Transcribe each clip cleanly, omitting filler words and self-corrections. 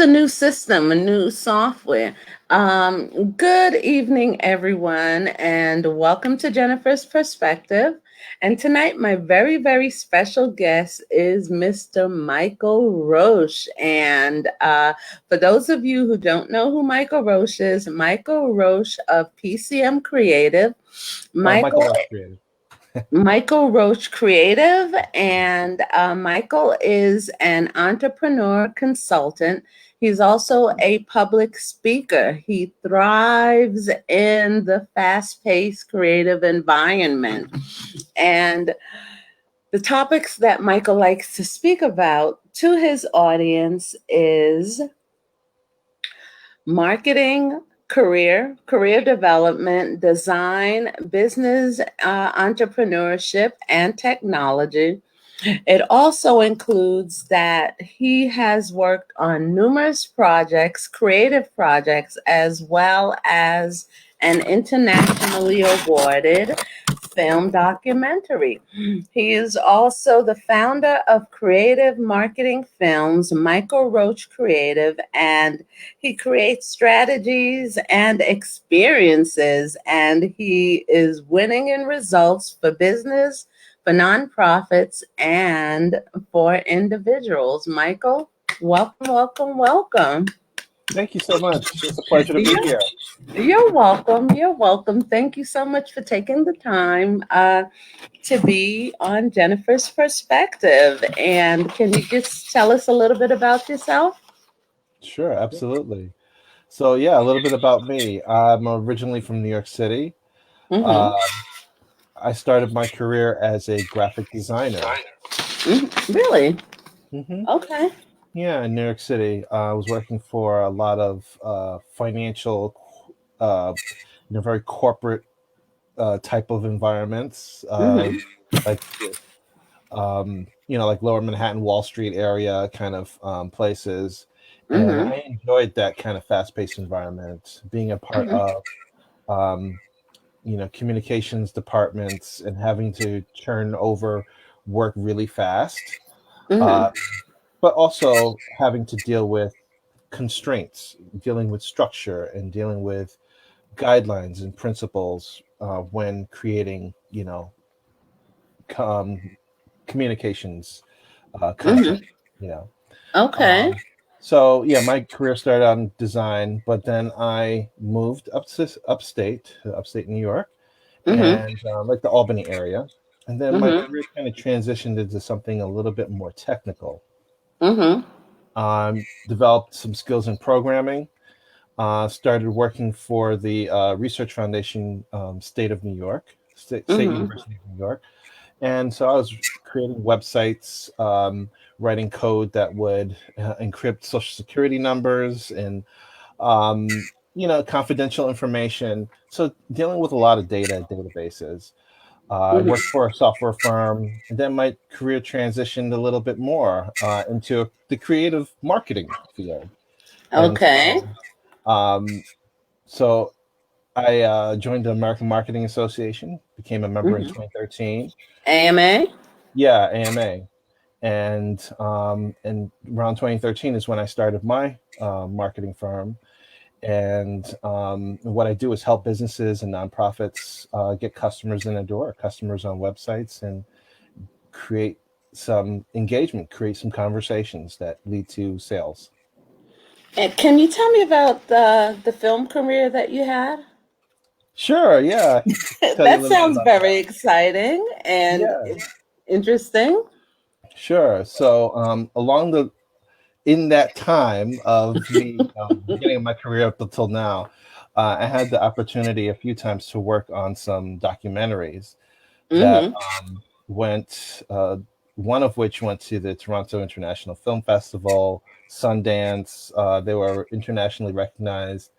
a new system, a new software. Good evening, everyone, and welcome to Jennifer's Perspective. And tonight, my very, very special guest is Mr. Michael Roach. And for those of you who don't know who Michael Roach is, Michael Roach of PCM Creative. Michael Michael Roach created. Michael Roach Creative, and Michael is an entrepreneur consultant. He's also a public speaker. He thrives in the fast paced creative environment. And the topics that Michael likes to speak about to his audience is marketing, career development, design, business, entrepreneurship, and technology. It also includes that he has worked on numerous projects, creative projects, as well as an internationally awarded film documentary. He is also the founder of Creative Marketing Films, Michael Roach Creative, and he creates strategies and experiences, and he is winning in results for business, for nonprofits, and for individuals. Michael, welcome, welcome, welcome. Thank you so much. It's a pleasure to be You're, here. you're welcome. You're welcome. Thank you so much for taking the time to be on Jennifer's Perspective. And can you just tell us a little bit about yourself? Sure, absolutely. So yeah, a little bit about me. I'm originally from New York City. Mm-hmm. Um, I started my career as a graphic designer. Really? hmm Okay. Yeah, in New York City. I was working for a lot of financial, uh, very corporate type of environments, Mm-hmm. like like Lower Manhattan, Wall Street area kind of places. And Mm-hmm. I enjoyed that kind of fast-paced environment, being a part Mm-hmm. of, um, communications departments and having to turn over work really fast, uh, Mm-hmm. but also having to deal with constraints, dealing with structure and dealing with guidelines and principles when creating, com- communications content. Mm-hmm. You know, Okay. um, so yeah, my career started out in design, but then I moved upstate New York, Mm-hmm. and like the Albany area, and then my Mm-hmm. career kind of transitioned into something a little bit more technical. Mm-hmm. Developed some skills in programming. Started working for the Research Foundation, State of New York, State Mm-hmm. University of New York. And so I was creating websites, writing code that would encrypt social security numbers and, confidential information. So dealing with a lot of databases. I worked for a software firm, and then my career transitioned a little bit more into the creative marketing field. And Okay. um, so I joined the American Marketing Association, became a member in Mm-hmm. 2013. AMA. Yeah, AMA. And around 2013 is when I started my marketing firm. And what I do is help businesses and nonprofits get customers in the door, customers on websites, and create some engagement, create some conversations that lead to sales. And can you tell me about the film career that you had? Sure, yeah, I can tell you a That little bit sounds about very that. exciting and Yeah, interesting. sure. So along the in that time of me beginning of my career up until now, I had the opportunity a few times to work on some documentaries that Mm-hmm. went, one of which went to the Toronto International Film Festival, Sundance. They were internationally recognized.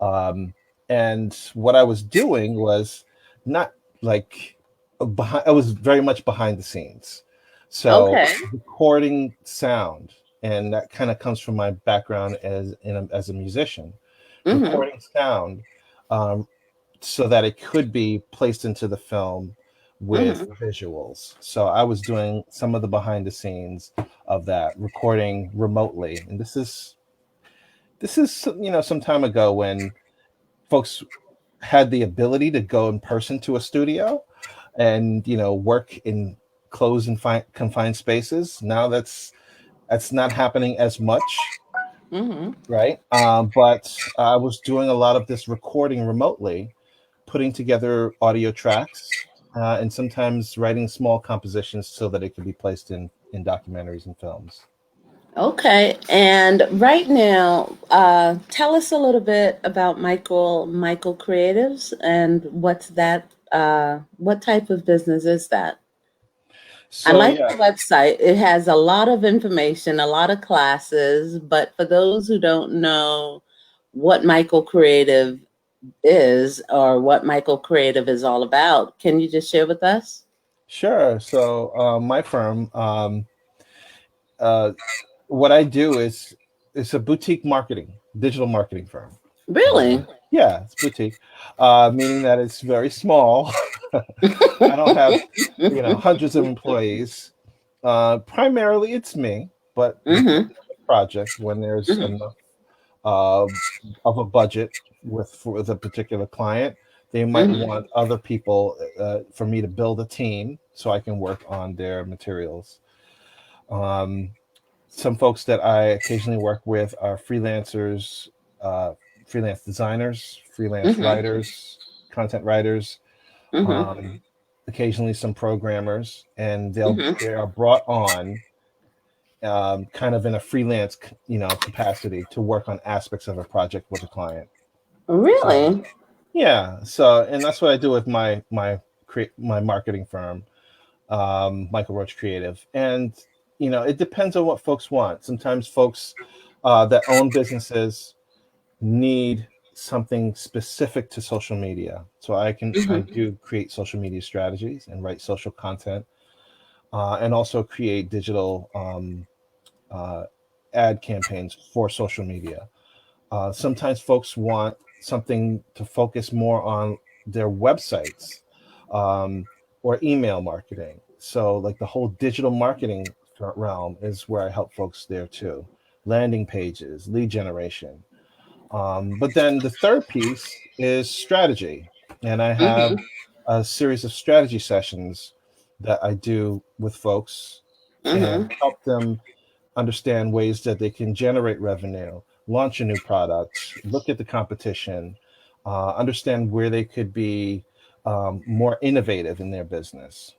Um, and what I was doing was not like I was very much behind the scenes. So Okay. recording sound, and that kind of comes from my background as a musician, Mm-hmm. recording sound, um, so that it could be placed into the film with Mm-hmm. visuals. So I was doing some of the behind the scenes of that, recording remotely. And this is this is, some time ago when folks had the ability to go in person to a studio and work in closed and confined spaces. Now that's not happening as much, Mm-hmm. right? But I was doing a lot of this recording remotely, putting together audio tracks, and sometimes writing small compositions so that it could be placed in documentaries and films. Okay, and right now, tell us a little bit about Michael Creatives and what's that? What type of business is that? I So like yeah, the website. It has a lot of information, a lot of classes, but for those who don't know what Michael Creative is or what Michael Creative is all about, can you just share with us? sure. So my firm, uh, what I do is it's a boutique digital marketing firm. Really? Yeah, it's boutique, meaning that it's very small. I don't have, hundreds of employees. Primarily, it's me, but Mm-hmm. depending on the project, when there's Mm-hmm. enough uh, of a budget with a particular client, they might Mm-hmm. want other people for me to build a team so I can work on their materials. Um, some folks that I occasionally work with are freelancers, uh, freelance designers, freelance Mm-hmm. writers, content writers, Mm-hmm. um, occasionally some programmers, and Mm-hmm. they are brought on kind of in a freelance capacity to work on aspects of a project with a client. So Really? yeah, so and that's what I do with my marketing firm, Michael Roach Creative. And it depends on what folks want. Sometimes folks that own businesses need something specific to social media. So I Mm-hmm. do create social media strategies and write social content, and also create digital uh, ad campaigns for social media. Sometimes folks want something to focus more on their websites, um, or email marketing. So, like the whole digital marketing realm is where I help folks there too. Landing pages, lead generation. But then the third piece is strategy. And I have Mm-hmm. a series of strategy sessions that I do with folks and Mm-hmm. help them understand ways that they can generate revenue, launch a new product, look at the competition, understand where they could be more innovative in their business.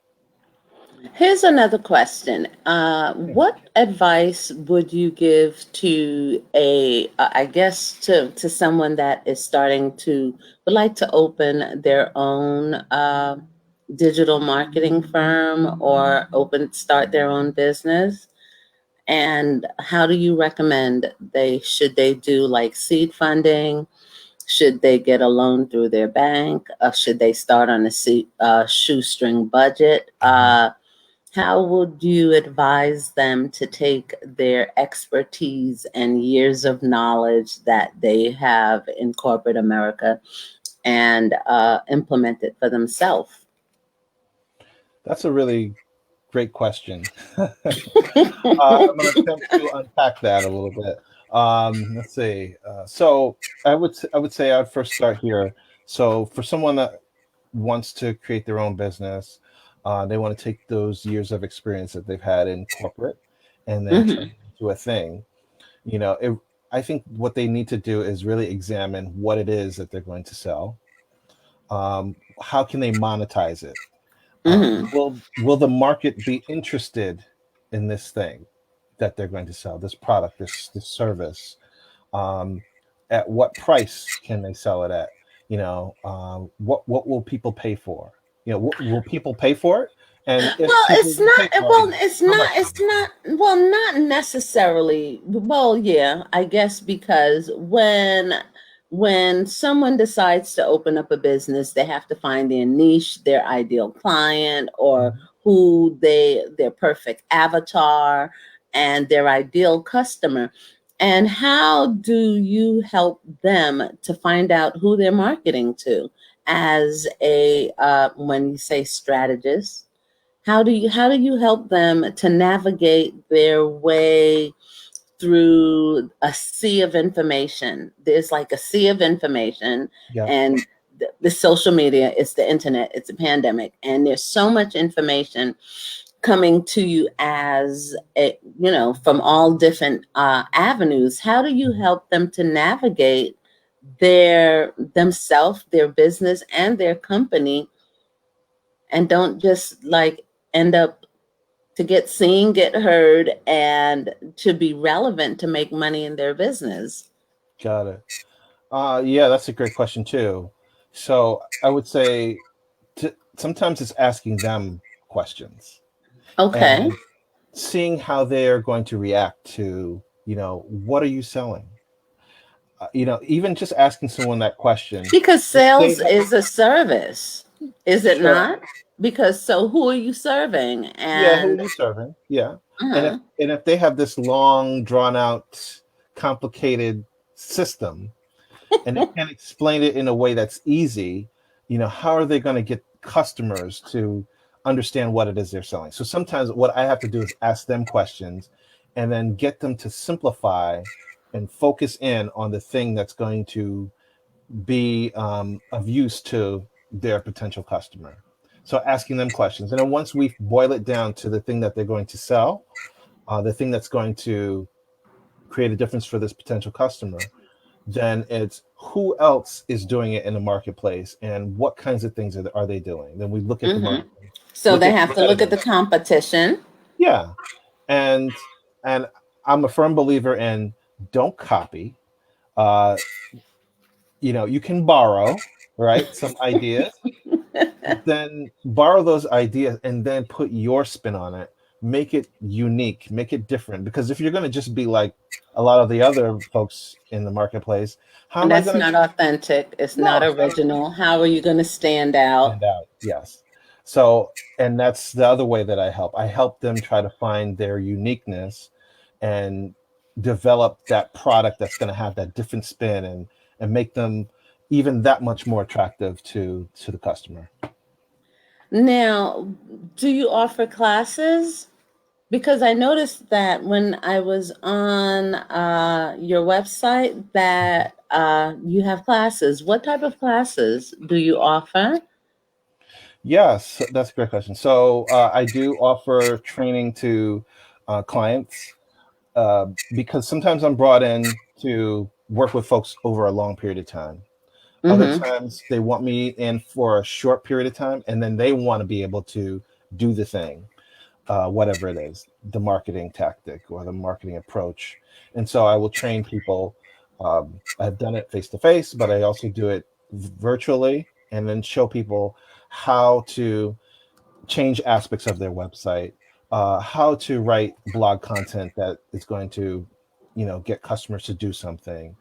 Here's another question. Yeah. What advice would you give to I guess to someone that is starting to would like to open their own digital marketing firm or start their own business? And how do you recommend should they do like seed funding? Should they get a loan through their bank? Should they start on a shoestring budget? Mhm. How would you advise them to take their expertise and years of knowledge that they have in corporate America and implement it for themselves? That's a really great question. I'm going to attempt to unpack that a little bit. Let's see. So I would say I'd first start here. So for someone that wants to create their own business, they want to take those years of experience that they've had in corporate and then turn Hmm. it into a thing. You know, it, I think what they need to do is really examine what it is that they're going to sell. How can they monetize it? Hmm. Will the market be interested in this thing that they're going to sell, this product, this service? Um, at what price can they sell it at? What will people pay for? Will people pay for it? And if Well, people will pay for it, how much will they pay? well, not necessarily. Well, yeah, I guess because when someone decides to open up a business, they have to find their niche, their ideal client, or Mhm. their perfect avatar and their ideal customer. And how do you help them to find out who they're marketing to as a when you say strategist? How do you help them to navigate their way through a sea of information. There's like a sea of information, Yeah. and the social media, it's the internet, it's a pandemic, and there's so much information coming to you as a, from all different avenues. How do you help them to navigate themselves, their business, and their company, and don't just like end up to get seen, get heard, and to be relevant to make money in their business? Got it. Yeah, that's a great question too. So I would say sometimes it's asking them questions Okay. and seeing how they're going to react to, what are you selling? Even just asking someone that question. Because If they sales have, is a service, is it sure, not? Because so who are you serving? yeah, who are And you serving? Yeah. And if uh and if they have this long, drawn out, complicated system and they can't explain it in a way that's easy, how are they going to get customers to understand what it is they're selling? So sometimes what I have to do is ask them questions and then get them to simplify and focus in on the thing that's going to be of use to their potential customer. So asking them questions. And then once we boil it down to the thing that they're going to sell, the thing that's going to create a difference for this potential customer, then it's who else is doing it in the marketplace and what kinds of things are they doing. Then we look at the hmm market, so look they at have to look at the competitors. competition. Yeah. And and I'm a firm believer in don't copy. Uh, you can borrow, right? Some ideas, but then borrow those ideas and then put your spin on it. Make it unique, make it different. Because if you're going to just be like a lot of the other folks in the marketplace, how And am I that's going to? not authentic. It's No, not it's not original. How are you going to stand out? stand out. Yes. So, and that's the other way that I help. I help them try to find their uniqueness and develop that product that's going to have that different spin and make them even that much more attractive to the customer. Now, do you offer classes? Because I noticed that when I was on your website that you have classes. What type of classes do you offer? Yes, that's a great question. So I do offer training to clients because sometimes I'm brought in to work with folks over a long period of time. Other Mm-hmm. times they want me in for a short period of time, and then they want to be able to do the thing, whatever it is, the marketing tactic or the marketing approach. And so I will train people. I've done it face to face, but I also do it virtually, and then show people how to change aspects of their website, how to write blog content that is going to, get customers to do something.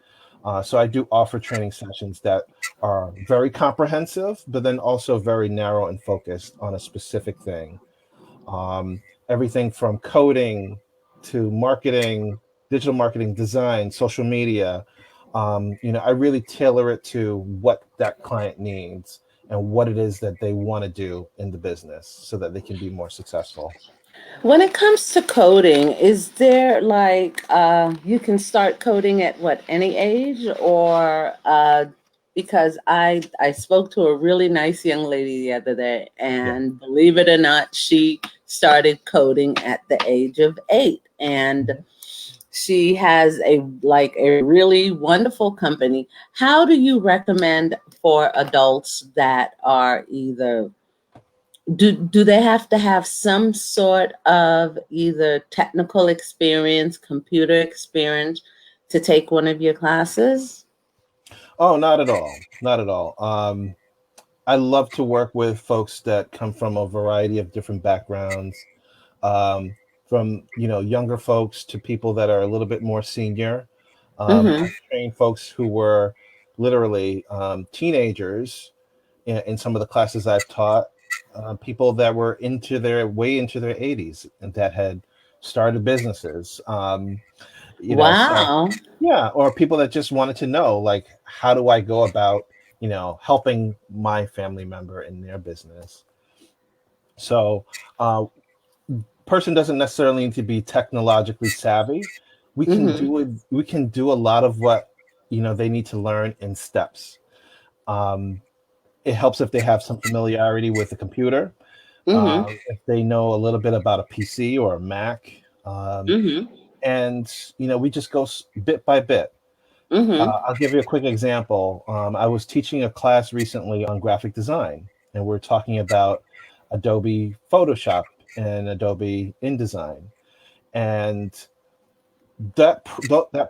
So I do offer training sessions that are very comprehensive, but then also very narrow and focused on a specific thing. Everything from coding to marketing, digital marketing, design, social media. I really tailor it to what that client needs and what it is that they want to do in the business so that they can be more successful. When it comes to coding, is there like you can start coding at what, any age, or because I spoke to a really nice young lady the other day, Yeah. and believe it or not, she started coding at the age of 8, and Mhm. she has a really wonderful company. How do you recommend for adults that are either do they have to have some sort of either technical experience, computer experience to take one of your classes? Oh, not at all. Not at all. I love to work with folks that come from a variety of different backgrounds, um, from younger folks to people that are a little bit more senior. Mm-hmm. I've trained folks who were literally teenagers in some of the classes I've taught. People that were way into their 80s and that had started businesses. So Wow. yeah, or people that just wanted to know, like, how do I go about helping my family member in their business. So person doesn't necessarily need to be technologically savvy. Mm-hmm. we can do a lot of what they need to learn in steps. It helps if they have some familiarity with the computer, Mm-hmm. if they know a little bit about a PC or a Mac, Mm-hmm. and we just go bit by bit. Mm-hmm. I'll give you a quick example. I was teaching a class recently on graphic design, and we're talking about Adobe Photoshop and Adobe InDesign. And that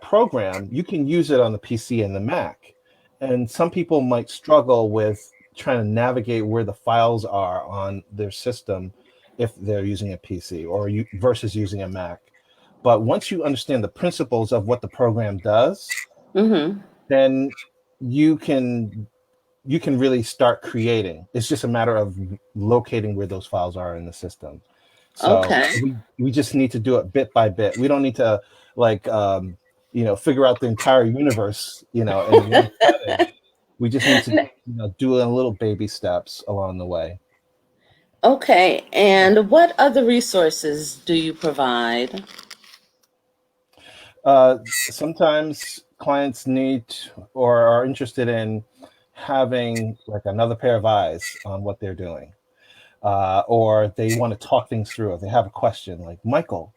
program, you can use it on the PC and the Mac. And some people might struggle with trying to navigate where the files are on their system if they're using a PC or versus using a Mac. But once you understand the principles of what the program does, Mm-hmm. then you can really start creating. It's just a matter of locating where those files are in the system. So Okay. we just need to do it bit by bit. We don't need to like figure out the entire universe in one setting. We just need to do a little baby steps along the way. Okay. And what other resources do you provide? Sometimes clients need or are interested in having like another pair of eyes on what they're doing, or they want to talk things through, or they have a question like, Michael,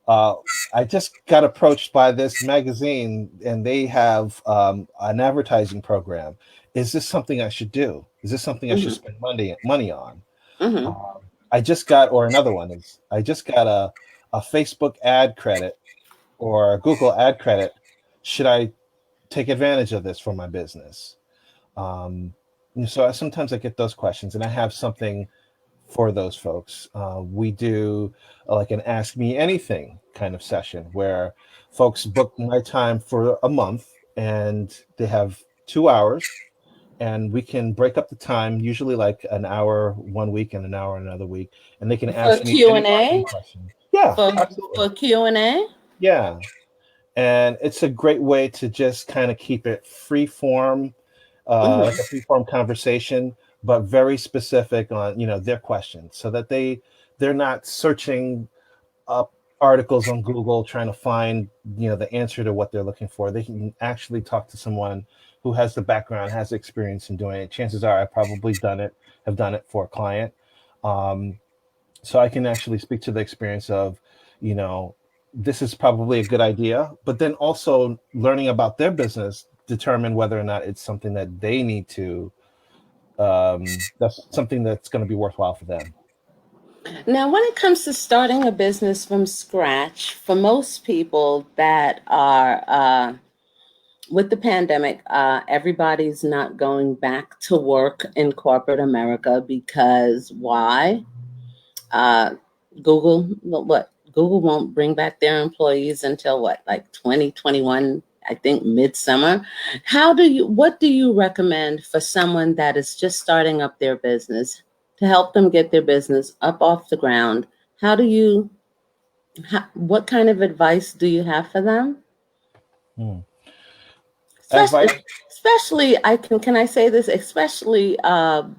uh, I just got approached by this magazine and they have an advertising program. Is this something I should do? Is this something I should Mm-hmm. spend money on? Mm-hmm. Um, I just got, or another one is, I just got a Facebook ad credit or a Google ad credit. Should I take advantage of this for my business? Um, and so sometimes I get those questions, and I have something for those folks. We do like an Ask Me Anything kind of session where folks book my time for a month, and they have 2 hours, and we can break up the time, usually like an hour one week and an hour another week, and they can For ask me Q any and A? marketing question. Yeah, For absolutely. for Q&A? Yeah. And it's a great way to just kind of keep it free form, like a Mm-hmm. free form conversation, but very specific on their questions, so that they're not searching up articles on Google trying to find the answer to what they're looking for. They can actually talk to someone who has the background, has experience in doing it. Chances are I've probably have done it for a client. Um, so I can actually speak to the experience of, you know, this is probably a good idea, but then also learning about their business, determine whether or not it's something that they need to, that's something that's going to be worthwhile for them. Now, when it comes to starting a business from scratch, for most people that are with the pandemic, everybody's not going back to work in corporate America because why? Uh, Google, what? Google won't bring back their employees until what, like 2021, I think midsummer. What do you recommend for someone that is just starting up their business to help them get their business up off the ground? How do you, what kind of advice do you have for them? Hmm. Especially, Advice? especially, can I say this? Especially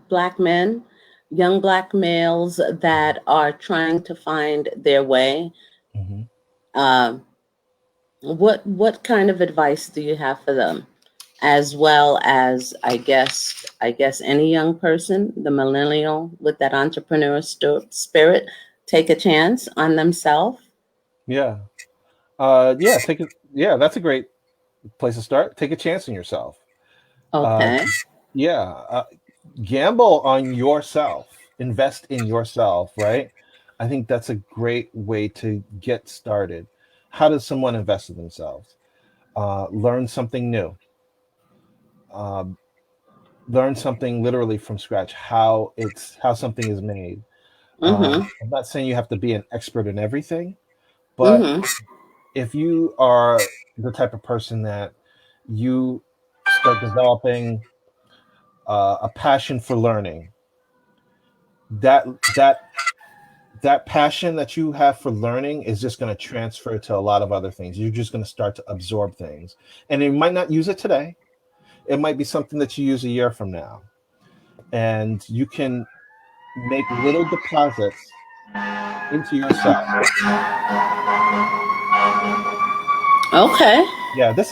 black men, young black males that are trying to find their way. Mhm. Um, what kind of advice do you have for them? As well as, I guess any young person, the millennial with that entrepreneur spirit, take a chance on themselves. Yeah. Yeah. Yeah, that's a great place to start. Take a chance on yourself. Uh, Okay. yeah. Gamble on yourself. Invest in yourself. Right. I think that's a great way to get started. How does someone invest in themselves? Learn something new. Um, Learn something literally from scratch. How something is made. Mm-hmm. I'm not saying you have to be an expert in everything, but Mm-hmm. if you are the type of person that you start developing a passion for learning, that that that passion that you have for learning is just going to transfer to a lot of other things. You're just going to start to absorb things, and you might not use it today. It might be something that you use a year from now, and you can make little deposits into yourself. Okay. Yeah, this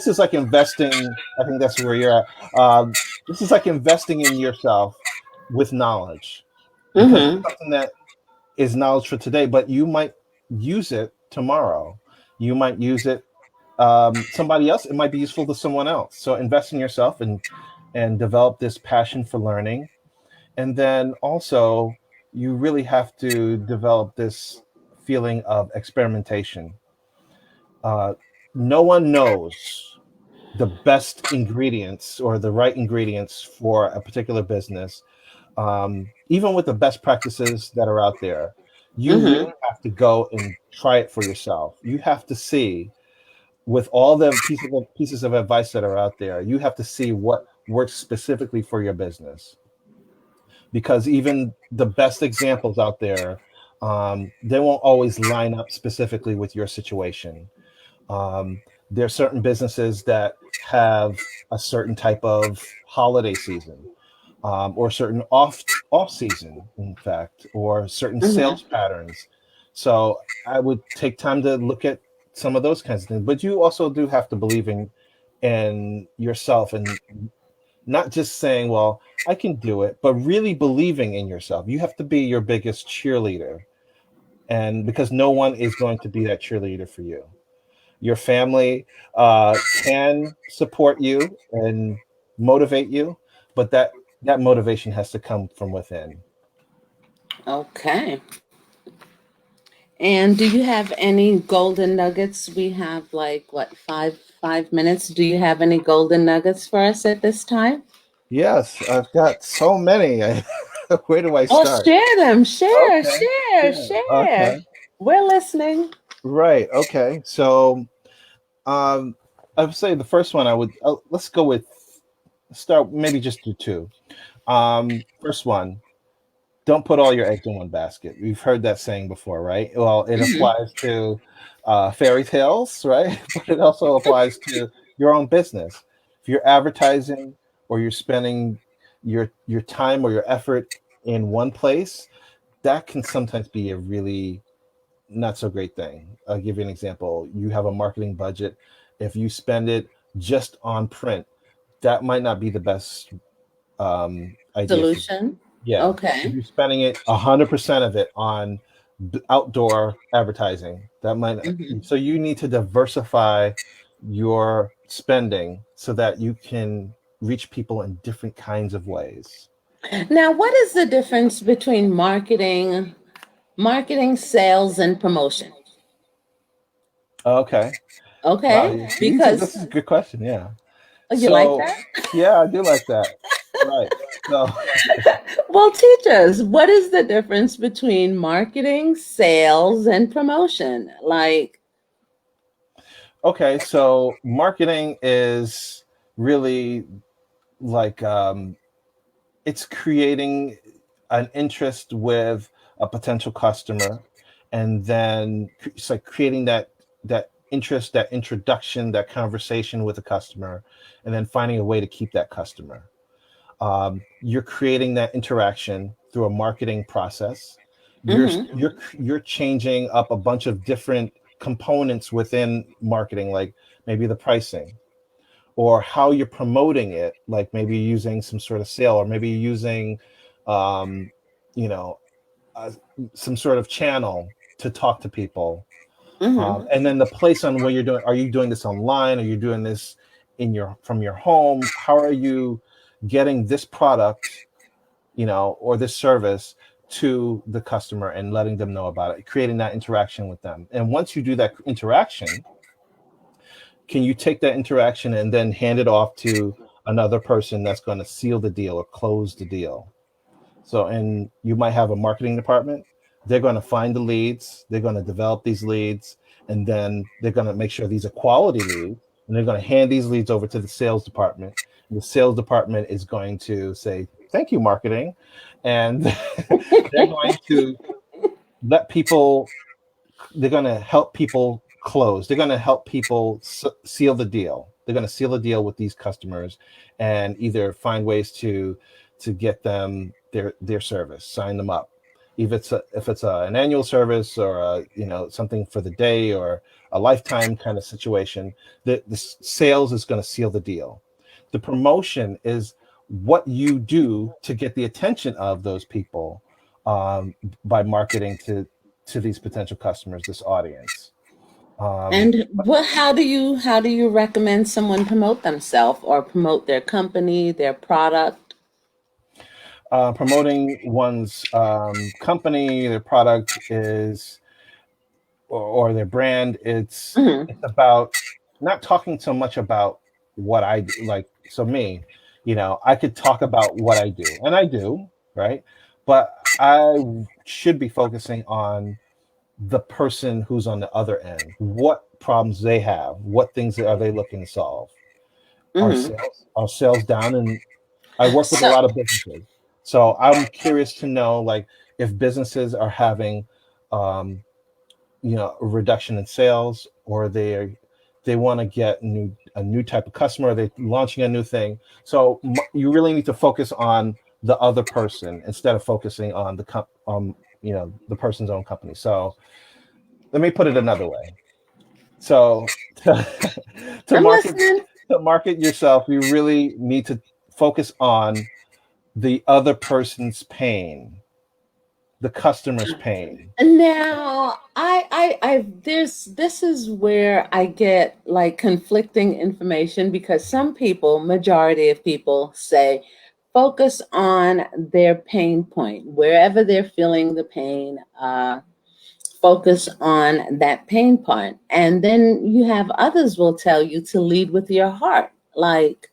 is like investing. I think that's where you're at. This is like investing in yourself with knowledge, because it's Mm-hmm. something that is knowledge for today, but you might use it tomorrow. You might use it somebody else. It might be useful to someone else. So invest in yourself and develop this passion for learning. And then also, you really have to develop this feeling of experimentation. Uh, no one knows the best ingredients or the right ingredients for a particular business. Even with the best practices that are out there, you Mm-hmm. really have to go and try it for yourself. You have to see, with all the pieces of advice that are out there, you have to see what works specifically for your business. Because even the best examples out there, they won't always line up specifically with your situation. There are certain businesses that have a certain type of holiday season, or certain off season, in fact, or certain Mm-hmm. sales patterns. So I would take time to look at some of those kinds of things. But you also do have to believe in yourself, and not just saying, "Well, I can do it," but really believing in yourself. You have to be your biggest cheerleader, and because no one is going to be that cheerleader for you. Your family can support you and motivate you, but that motivation has to come from within. Okay. And do you have any golden nuggets? We have like what, five minutes. Do you have any golden nuggets for us at this time? Yes, I've got so many. Where do I Oh, start? share them. Share, Okay, share, yeah, share. okay, We're listening. right, okay. So, um, I would say the first one I would let's go with start maybe just do two. First one, don't put all your eggs in one basket. We've heard that saying before, right? Well, it Hmm. applies to fairy tales, right? But it also applies to your own business. If you're advertising or you're spending your time or your effort in one place, that can sometimes be a really not so great thing. I'll give you an example. You have a marketing budget. If you spend it just on print, that might not be the best idea for you. Solution. Yeah, if Okay. you're spending it 100% of it on outdoor advertising, that might not. Hmm. So you need to diversify your spending so that you can reach people in different kinds of ways. Now, what is the difference between marketing, sales, and promotion? Okay. Wow, Okay, this because is a good question. Yeah. you like So, that. yeah, I do like that. Right. So, Well, teach us, what is the difference between marketing, sales, and promotion? Like, okay, so marketing is really like it's creating an interest with a potential customer, and then it's like creating that interest, that introduction, that conversation with the customer, and then finding a way to keep that customer. You're creating that interaction through a marketing process. you're hmm you're changing up a bunch of different components within marketing, like maybe the pricing or how you're promoting it, like maybe using some sort of sale, or maybe using um, you know uh, some sort of channel to talk to people. hmm And then the place on where you're doing, are you doing this online, are you doing this in your from your home, how are you getting this product, or this service to the customer and letting them know about it, creating that interaction with them. And once you do that interaction, can you take that interaction and then hand it off to another person that's going to seal the deal or close the deal? So, and you might have a marketing department. They're going to find the leads, they're going to develop these leads, and then they're going to make sure these are quality leads. And they're going to hand these leads over to the sales department. And the sales department is going to say, "Thank you, marketing." And they're going to let people, they're going to help people close. They're going to help people seal the deal. They're going to seal the deal with these customers and either find ways to get them their service, sign them up. if it's an annual service or something for the day or a lifetime kind of situation, the sales is going to seal the deal. The promotion is what you do to get the attention of those people, by marketing to these potential customers, this audience. And how do you recommend someone promote themselves or promote their company, their product? Promoting one's company, their product is, or their brand. Hmm. It's about not talking so much about what I do. Like, so me, I could talk about what I do, and I do, right? But I should be focusing on the person who's on the other end. What problems they have, what things are they looking to solve? Hmm. Are sales down? And I work with a So, lot of businesses, so I'm curious to know, like, if businesses are having um, a reduction in sales, or they want to get a new type of customer, they launching a new thing. So you really need to focus on the other person instead of focusing on the person's own company. So let me put it another way. So to I'm market listening. to market yourself, you really need to focus on the other person's pain, the customer's pain. Now, this is where I get like conflicting information because some people, majority of people say, focus on their pain point, wherever they're feeling the pain, focus on that pain point. And then you have others will tell you to lead with your heart. Like,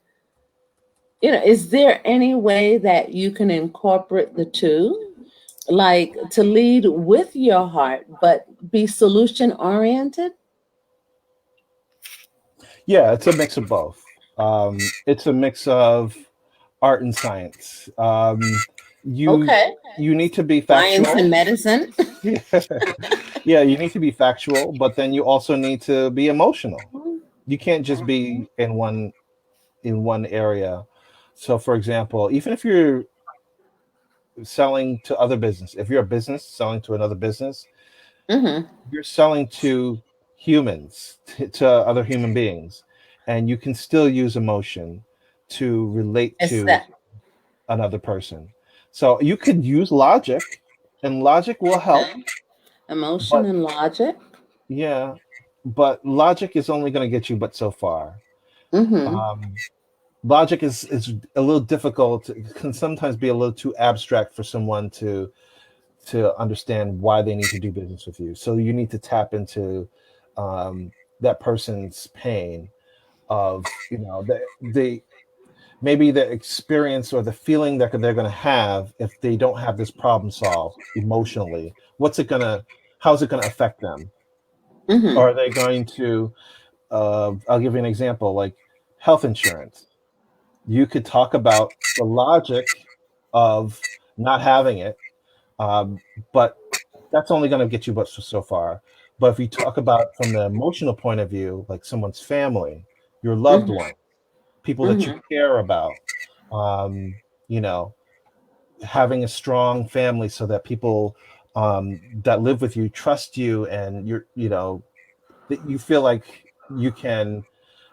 is there any way that you can incorporate the two? Like to lead with your heart, but be solution oriented? Yeah, it's a mix of both. It's a mix of art and science. You Okay. you need to be Science and factual. medicine. Yeah, you need to be factual, but then you also need to be emotional. You can't just be in one area. So, for example, even if you're selling to other business, if you're a business selling to another business, Mm-hmm. you're selling to humans, to other human beings, and you can still use emotion to relate It's to that another person. So you could use logic, and logic will help, okay. Emotion but and logic. yeah, but logic is only going to get you but so far. Mm-hmm. Um, Logic is a little difficult. It can sometimes be a little too abstract for someone to understand why they need to do business with you. So you need to tap into um, that person's pain of the maybe the experience or the feeling that they're going to have if they don't have this problem solved emotionally. How's it gonna affect them? Mm-hmm. Are they going to? I'll give you an example, like health insurance. You could talk about the logic of not having it, um, but that's only going to get you but so far. But if you talk about from the emotional point of view, like someone's family, your loved Mm-hmm. one, people that you Mm-hmm. care about, um, you know, having a strong family so that people that live with you trust you, and that you feel like you can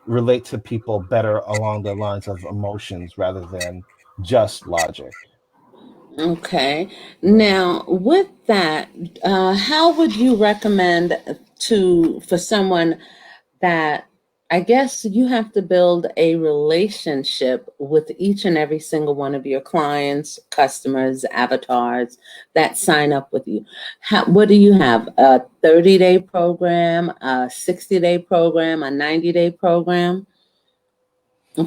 relate to people better along the lines of emotions rather than just logic. Okay. Yeah. Now, with that, how would you recommend for someone that I guess you have to build a relationship with each and every single one of your clients, customers, avatars that sign up with you? What do you have? A 30-day program, a 60-day program, a 90-day program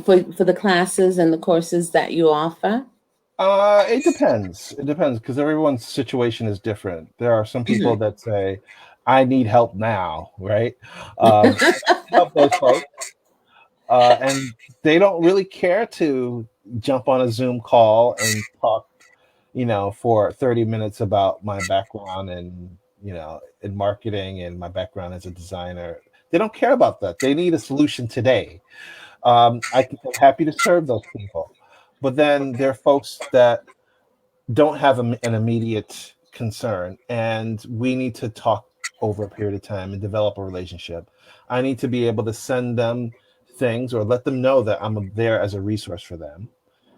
for the classes and the courses that you offer? It depends. It depends because everyone's situation is different. There are some people that say, "I need help now," right? And I can help those folks, and they don't really care to jump on a Zoom call and talk, for 30 minutes about my background and in marketing and my background as a designer. They don't care about that. They need a solution today. I'm happy to serve those people, but then there are folks that don't have an immediate concern, and we need to talk over a period of time and develop a relationship. I need to be able to send them things or let them know that I'm there as a resource for them.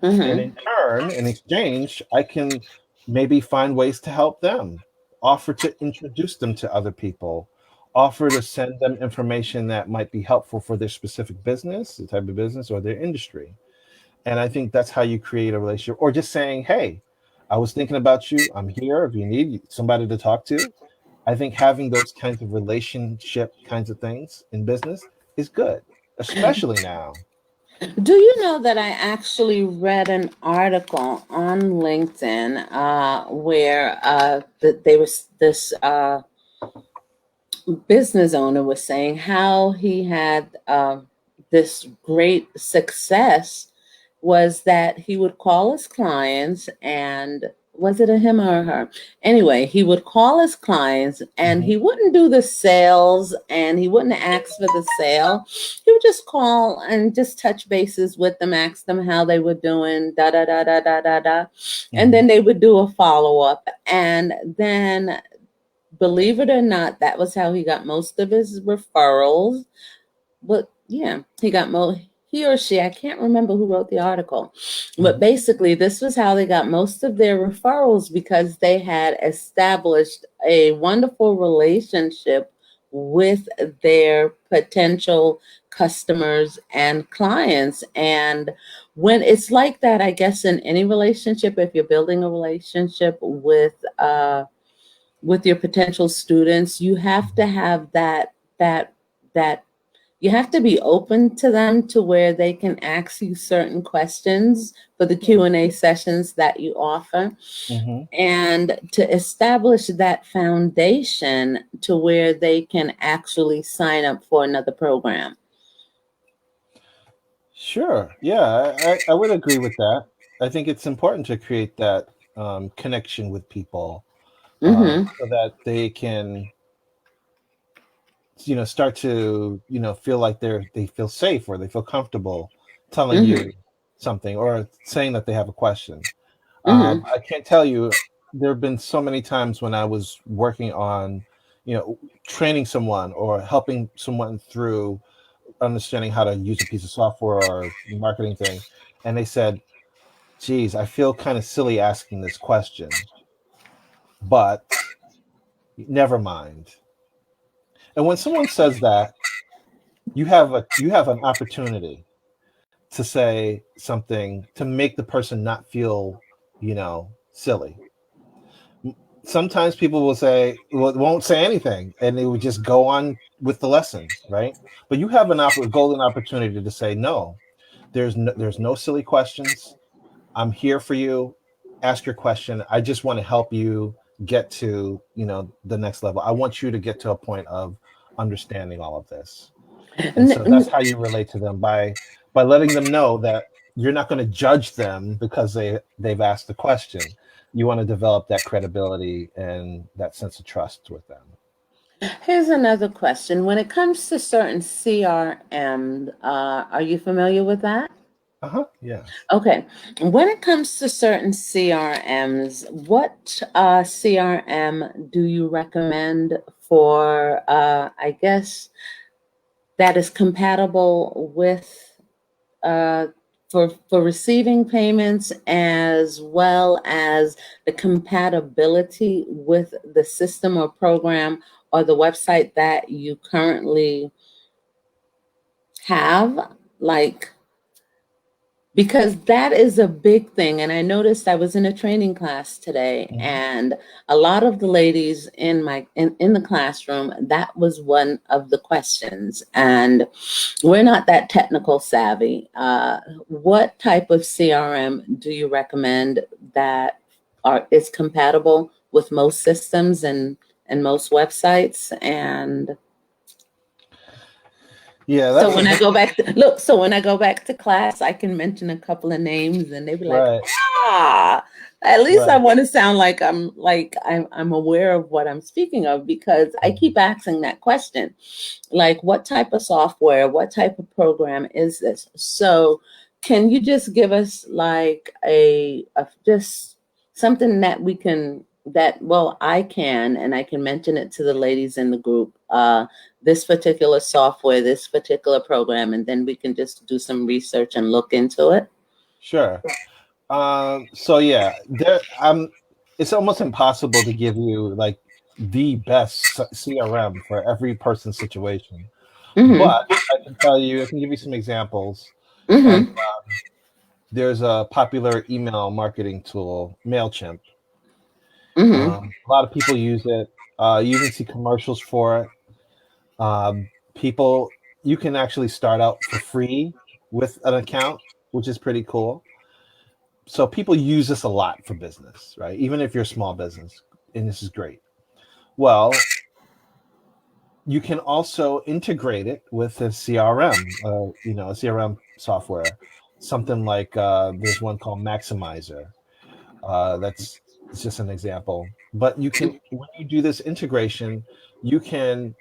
And in turn, in exchange, I can maybe find ways to help them, offer to introduce them to other people, offer to send them information that might be helpful for their specific business, the type of business or their industry. And I think that's how you create a relationship. Or just saying, hey, I was thinking about you. I'm here if you need somebody to talk to. I think having those kinds of relationship kinds of things in business is good, especially now. Do you know that I actually read an article on LinkedIn where there was this business owner was saying how he had this great success was that he would call his clients, and was it a him or a her? Anyway, he would call his clients and Mhm. he wouldn't do the sales and he wouldn't ask for the sale. He would just call and just touch bases with them, ask them how they were doing, da da da da da da da. And Mhm. then they would do a follow-up. And then, believe it or not, that was how he got most of his referrals. But yeah, he or she, I can't remember who wrote the article, but Mhm. basically this was how they got most of their referrals, because they had established a wonderful relationship with their potential customers and clients. And when it's like that, I guess in any relationship, if you're building a relationship with your potential students, you have to have that you have to be open to them to where they can ask you certain questions for the Yeah. Q&A sessions that you offer, Mhm. and to establish that foundation to where they can actually sign up for another program. Sure. Yeah, I would agree with that. I think it's important to create that connection with people Mm-hmm. so that they can, start to, feel like they feel safe or they feel comfortable telling Mm-hmm. you something or saying that they have a question. Mm-hmm. I can't tell you, there have been so many times when I was working on, training someone or helping someone through understanding how to use a piece of software or marketing thing. And they said, geez, I feel kind of silly asking this question, but never mind. And when someone says that, you have an opportunity to say something to make the person not feel, silly. Sometimes people will say, well, won't say anything, and they would just go on with the lesson, right? But you have a golden opportunity to say, no, there's no silly questions. I'm here for you. Ask your question. I just want to help you get to, the next level. I want you to get to a point of understanding all of this. And so that's how you relate to them, by letting them know that you're not going to judge them because they've asked the question. You want to develop that credibility and that sense of trust with them. Here's another question. When it comes to certain CRM, are you familiar with that? Uh-huh. Yes. Okay. When it comes to certain CRMs, what CRM do you recommend for, I guess, that is compatible with uh, for receiving payments, as well as the compatibility with the system or program or the website that you currently have? Like, because that is a big thing. And I noticed I was in a training class today, Mhm. and a lot of the ladies in the classroom, that was one of the questions. And we're not that technical savvy. What type of CRM do you recommend that is compatible with most systems and most websites? And Yeah, so that's when I go back to look, so when I go back to class, I can mention a couple of names and they be like, right, ah, at least I right. want to sound like I'm aware of what I'm speaking of, because I Mhm. keep asking that question. Like, what type of software, what type of program is this? So can you just give us like a just something that we can that, well, I can, and I can mention it to the ladies in the group, this particular software, this particular program, and then we can just do some research and look into it. Sure. So yeah, it's almost impossible to give you like the best CRM for every person's situation. Mm-hmm. But I can give you some examples. Like Mm-hmm. there's a popular email marketing tool, MailChimp. Mm-hmm. A lot of people use it. You even see commercials for it. People, you can actually start out for free with an account, which is pretty cool. So people use this a lot for business, right? Even if you're a small business, and this is great. Well, you can also integrate it with a CRM, a CRM software, something like there's one called Maximizer. That's it's just an example. But you can, when you do this integration, you can,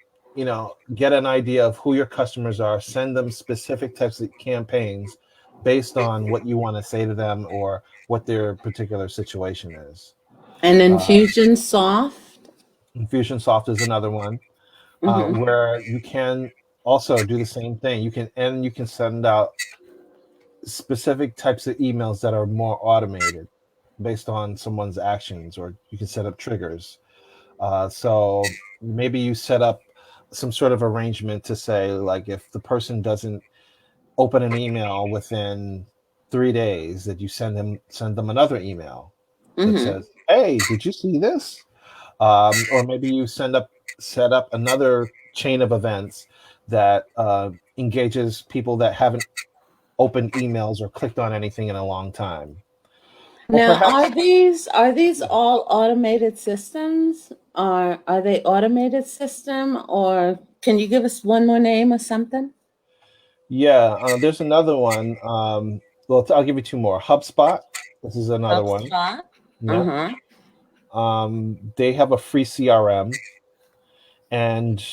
get an idea of who your customers are, send them specific types of campaigns based on what you want to say to them or what their particular situation is. And Uh, Infusionsoft. Infusionsoft is another one Mm-hmm. where you can also do the same thing. You can send out specific types of emails that are more automated based on someone's actions, or you can set up triggers. So maybe you set up some sort of arrangement to say, like, if the person doesn't open an email within 3 days, that you send them another email that Mm-hmm. says, "Hey, did you see this?" Or maybe you set up another chain of events that engages people that haven't opened emails or clicked on anything in a long time. Or Now, perhaps, are these yeah, all automated systems? Are they automated system, or can you give us one more name or something? yeah, there's another one. Well, I'll give you two more. HubSpot. This is another one. HubSpot. Yep. Uh-huh. They have a free CRM, and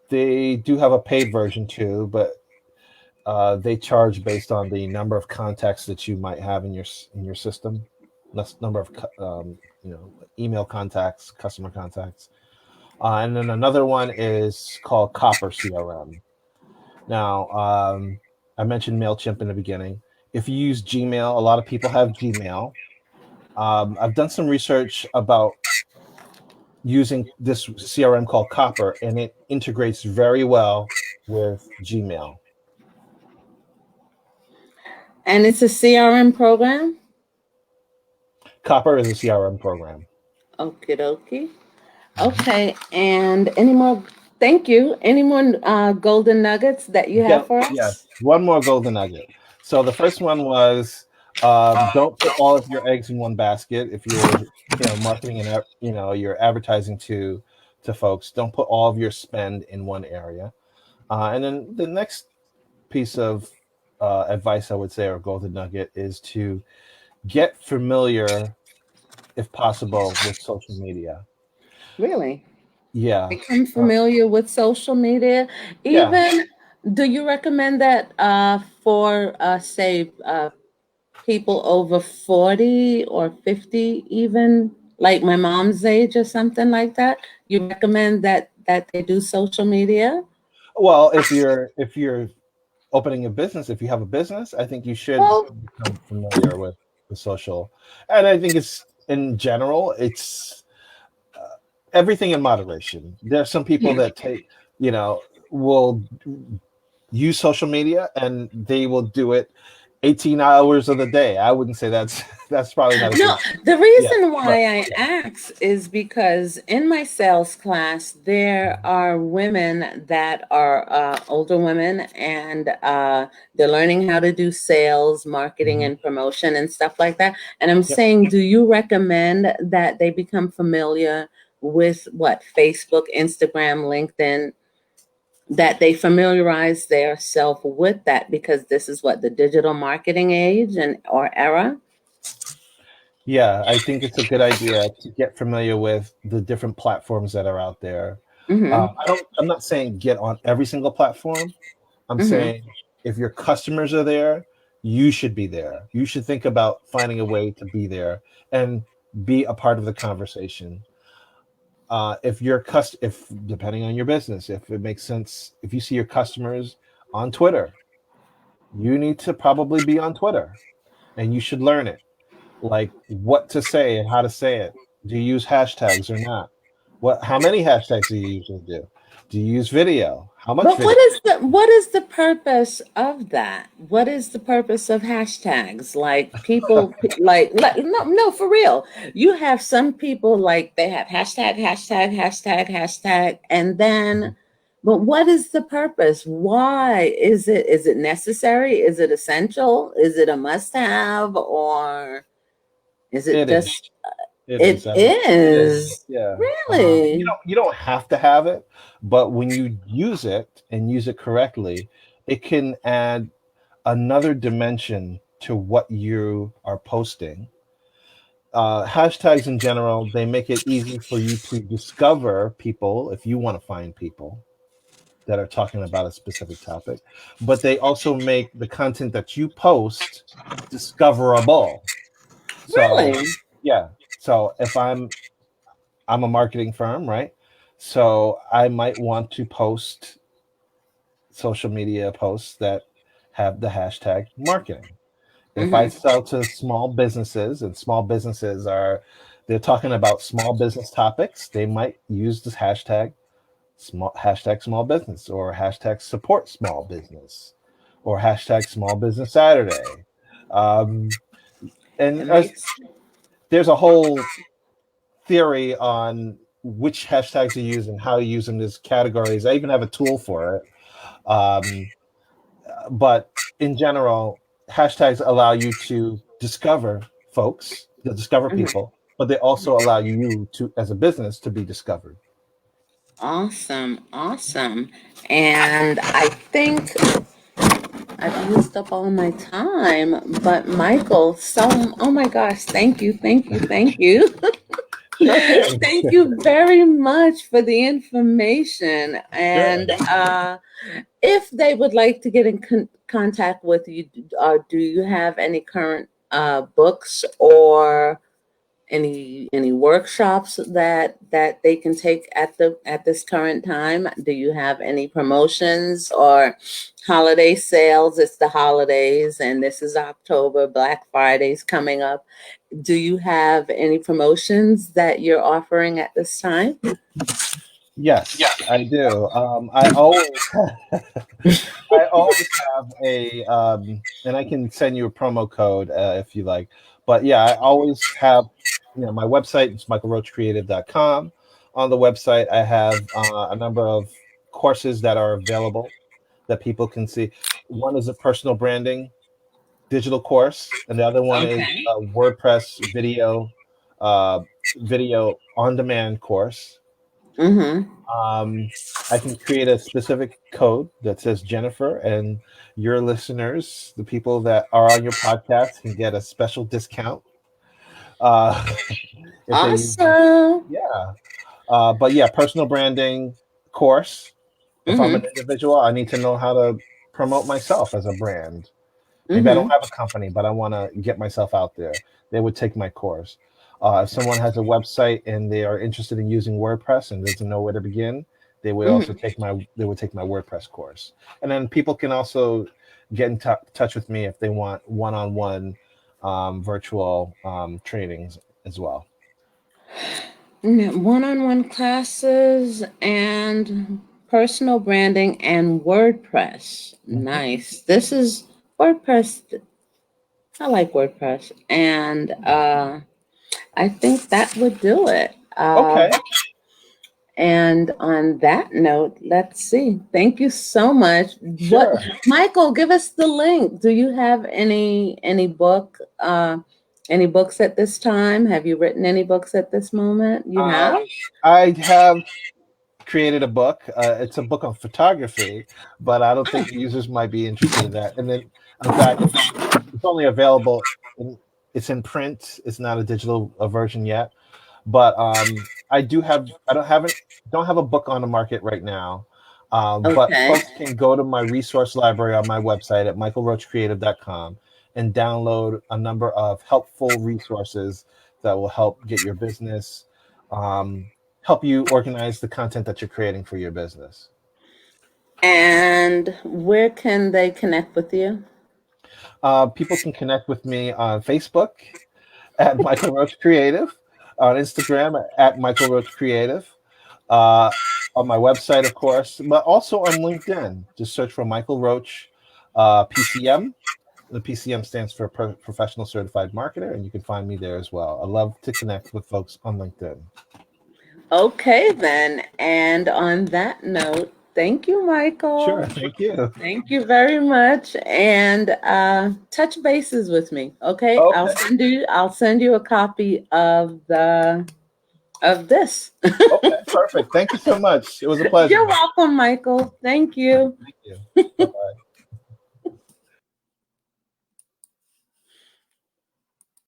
they do have a paid version too, but they charge based on the number of contacts that you might have in your system. That's number of email contacts, customer contacts. And then another one is called Copper CRM. Now, I mentioned Mailchimp in the beginning. If you use Gmail, a lot of people have Gmail. I've done some research about using this CRM called Copper, and it integrates very well with Gmail. And it's a CRM program? Copper is a CRM program. Okie dokie. Mhm. Okay, and any more? Thank you. Any more golden nuggets that you have Yeah, for yes. us? One more golden nugget. So the first one was don't put all of your eggs in one basket. If you're, marketing and you're advertising to folks, don't put all of your spend in one area. And then the next piece of advice I would say, or golden nugget, is to get familiar, if possible, with social media. Really? Yeah, Become uh, familiar with social media. yeah. Even, do you recommend that for, say, people over 40 or 50, even like my mom's age or something like that? You recommend that they do social media? Well, if you're opening a business, if you have a business, I think you should Well, become familiar with social. And I think it's, in general, it's everything in moderation. There are some people that will use social media and they will do it 18 hours of the day. I wouldn't say that's that's probably not a no, good. the Yeah, reason but why I yeah. ask is because in my sales class, there Mhm. are women that are older women, and they're learning how to do sales, marketing, Mhm. and promotion and stuff like that. And I'm Yep. saying, do you recommend that they become familiar with what? Facebook, Instagram, LinkedIn, that they familiarize their self with that, because this is what, the digital marketing age and or era? Yeah, I think it's a good idea to get familiar with the different platforms that are out there. Mm-hmm. I'm not saying get on every single platform. I'm Mm-hmm. saying if your customers are there, you should be there. You should think about finding a way to be there. And be a part of the conversation. If if depending on your business, if it makes sense, if you see your customers on Twitter, you need to probably be on Twitter, and you should learn it, like what to say and how to say it. Do you use hashtags or not? How many hashtags do you usually do? Do you use video? How much But video? what is the purpose of that? What is the purpose of hashtags? Like people like no for real. You have some people like they have hashtag, and then but what is the purpose? Why is it necessary? Is it essential? Is it a must have, or is it It is. just It it is. It is. is? Yeah. Really? You don't have to have it, but when you use it and use it correctly, it can add another dimension to what you are posting. Hashtags in general, they make it easy for you to discover people if you want to find people that are talking about a specific topic, but they also make the content that you post discoverable. So, Really? yeah. So if I'm a marketing firm, right? So I might want to post social media posts that have the hashtag marketing. If I Mm-hmm. sell to small businesses, and small businesses they're talking about small business topics, they might use this hashtag small business, or hashtag support small business, or hashtag small business Saturday. Um, and It makes there's a whole theory on which hashtags to use and how to use them as categories. I even have a tool for it. Um, but in general, hashtags allow you to discover folks, to discover mhm. people, but they also allow you to, as a business, to be discovered. Awesome, awesome. And I think I've used up all my time, but Michael, so oh my gosh, thank you. Sure thing. Thank you very much for the information. Sure. And if they would like to get in contact with you, do you have any current books or any workshops that they can take at this current time? Do you have any promotions or holiday sales? It's the holidays and this is October, Black Friday's coming up. Do you have any promotions that you're offering at this time? Yes, I do. I always, I always have and I can send you a promo code if you like. But yeah, I always have, my website is michaelroachcreative.com. On the website, I have a number of courses that are available that people can see. One is a personal branding digital course, and the other one is Okay. a WordPress uh, video on demand course. Mm-hmm. um, I can create a specific code that says Jennifer, and your listeners, the people that are on your podcast, can get a special discount uh, if they use this. Awesome. Yeah. But yeah, personal branding course. If I'm an Mm-hmm. individual, I need to know how to promote myself as a brand. Maybe I don't Mm-hmm. have a company, but I want to get myself out there. They would take my course. If someone has a website and they are interested in using WordPress and doesn't know where to begin, Mm-hmm. they would take my WordPress course. And then people can also get in touch with me if they want one-on-one virtual trainings as well. One-on-one classes and personal branding and WordPress. Mhm. Nice. This is WordPress. I like WordPress. And I think that would do it. Okay, And on that note, let's see. Thank you so much. What, sure. Michael, give us the link. Do you have any books at this time? Have you written any books at this moment? You Uh, have? I have created a book. It's a book on photography, but I don't think the users might be interested in that. And then, in fact, it's only available. It's in print. It's not a digital version yet. But I do have. I don't have a book on the market right now. But Okay. folks can go to my resource library on my website at michaelroachcreative.com and download a number of helpful resources that will help get your business, help you organize the content that you're creating for your business. And where can they connect with you? People can connect with me on Facebook at Michael Roach Creative, on Instagram at Michael Roach Creative, uh, on my website, of course, but also on LinkedIn. Just search for Michael Roach PCM. The PCM stands for Professional Certified Marketer, and you can find me there as well. I love to connect with folks on LinkedIn. Okay, then. And on that note, thank you, Michael. Sure, thank you. Thank you very much. And touch bases with me. Okay? Okay. I'll send you a copy of this. Okay, perfect. Thank you so much. It was a pleasure. You're welcome, Michael. Thank you. Thank you. Bye-bye.